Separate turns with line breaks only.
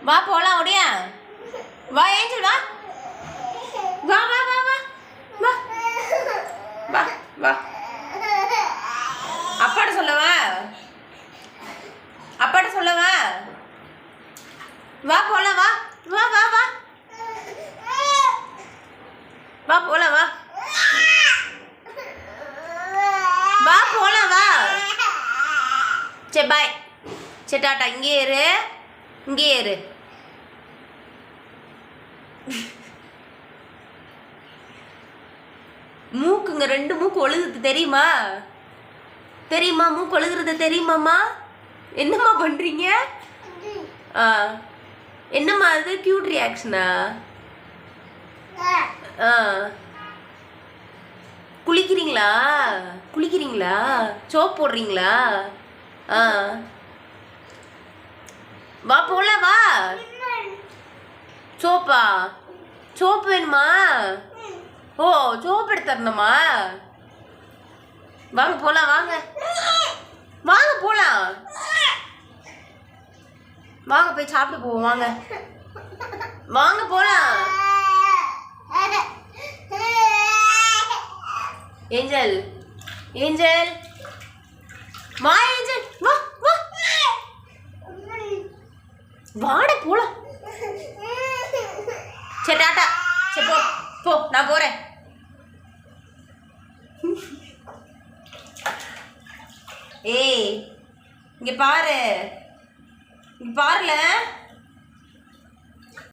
வா போலாம் ஓடியா. வா ஏஞ்சல் வா. வா வா வா வா வா வா வா. அப்பாட்ட சொல்லவா? அப்பாட்ட சொல்லவா? வா போலாம் வா வா வா வா வா போலாம் வா வா போலாம் வா. சரி பாய். சரி டாட்டா. இங்கே இரு, இங்கே இரு. மூக்குங்க 2 மூக்கு ஒழுகுது தெரியுமா? தெரியுமா? மூக்கு ஒழுகுறது தெரியுமாம்மா? என்னம்மா பண்றீங்க? என்னம்மா அது கியூட் ரியாக்ஷனா? குளிக்கிறீங்களா? குளிக்கிறீங்களா? சோப் போடுறீங்களா? வா போலாம் வா. சோப்பா? சோப்பு வேணுமா? ஓ சோப்பு எடுத்து தரணுமா? வாங்க போலாம் வாங்க. வாங்க போலாம். வாங்க போய் சாப்பிட்டு போவோம் வாங்க. வாங்க போலாம். ஏஞ்சல் ஏஞ்சல் வா. ஏஞ்சல் வா வா. வாட போலாம். சரி டாட்டா. சரி போ போ, நான் போறேன். ஏய் இங்க பாரு, இங்க பாருல.